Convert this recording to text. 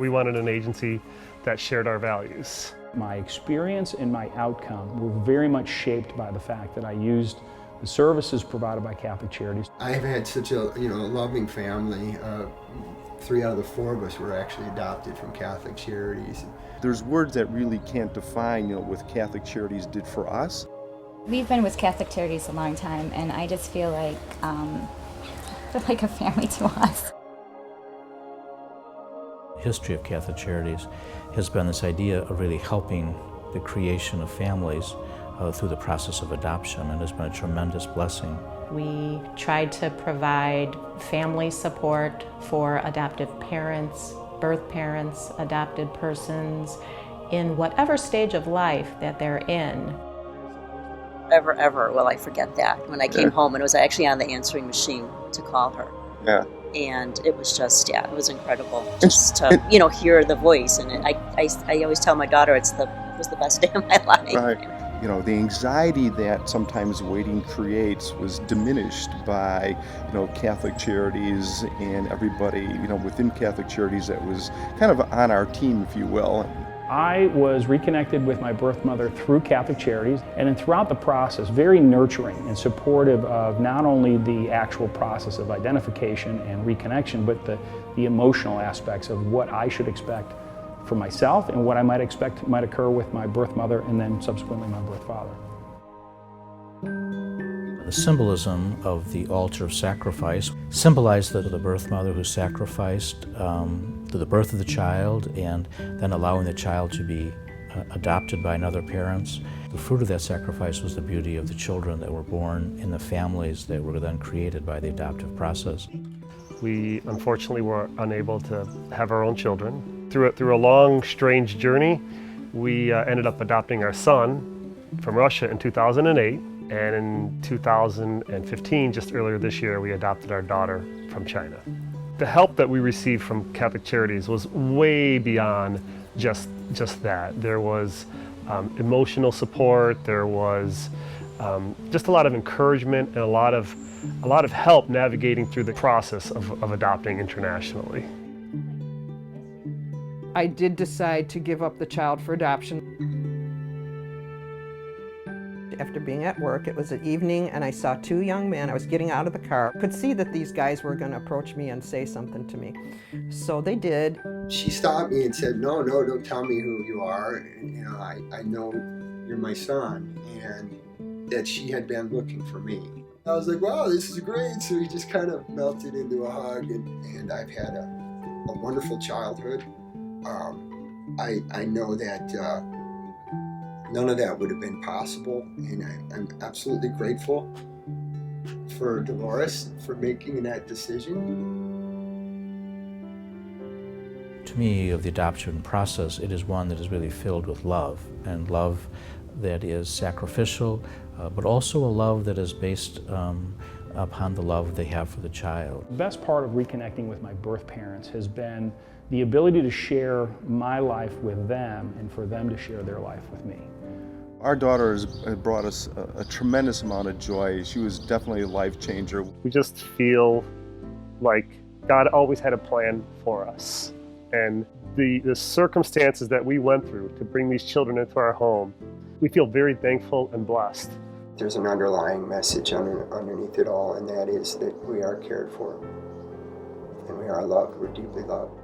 We wanted an agency that shared our values. My experience and my outcome were very much shaped by the fact that I used the services provided by Catholic Charities. I've had such a loving family. 3 out of the 4 of us were actually adopted from Catholic Charities. There's words that really can't define, what Catholic Charities did for us. We've been with Catholic Charities a long time, and I just feel like they're like a family to us. The history of Catholic Charities has been this idea of really helping the creation of families through the process of adoption, and it's been a tremendous blessing. We tried to provide family support for adoptive parents, birth parents, adopted persons, in whatever stage of life that they're in. Ever will I forget that. When I came home, and it was actually on the answering machine to call her. Yeah. And it was just, it was incredible just to, hear the voice. And I always tell my daughter it was the best day of my life. Right. The anxiety that sometimes waiting creates was diminished by, Catholic Charities and everybody, within Catholic Charities that was kind of on our team, if you will. I was reconnected with my birth mother through Catholic Charities, and then throughout the process, very nurturing and supportive of not only the actual process of identification and reconnection, but the emotional aspects of what I should expect for myself and what I might expect might occur with my birth mother and then subsequently my birth father. The symbolism of the altar of sacrifice symbolized the birth mother who sacrificed to the birth of the child and then allowing the child to be adopted by another parents. The fruit of that sacrifice was the beauty of the children that were born in the families that were then created by the adoptive process. We unfortunately were unable to have our own children. Through a long, strange journey, we ended up adopting our son from Russia in 2008. And in 2015, just earlier this year, we adopted our daughter from China. The help that we received from Catholic Charities was way beyond just that. There was emotional support, there was just a lot of encouragement and a lot of help navigating through the process of adopting internationally. I did decide to give up the child for adoption. After being at work, it was an evening, and I saw 2 young men. I was getting out of the car. I could see that these guys were going to approach me and say something to me. So they did. She stopped me and said, no, don't tell me who you are. And, I know you're my son, and that she had been looking for me. I was like, wow, this is great. So we just kind of melted into a hug, and I've had a wonderful childhood. I know that none of that would have been possible, and I'm absolutely grateful for Dolores for making that decision. To me, of the adoption process, it is one that is really filled with love, and love that is sacrificial, but also a love that is based upon the love they have for the child. The best part of reconnecting with my birth parents has been the ability to share my life with them and for them to share their life with me. Our daughter has brought us a tremendous amount of joy. She was definitely a life changer. We just feel like God always had a plan for us. And the circumstances that we went through to bring these children into our home, we feel very thankful and blessed. There's an underlying message underneath it all, and that is that we are cared for, and we are loved. We're deeply loved.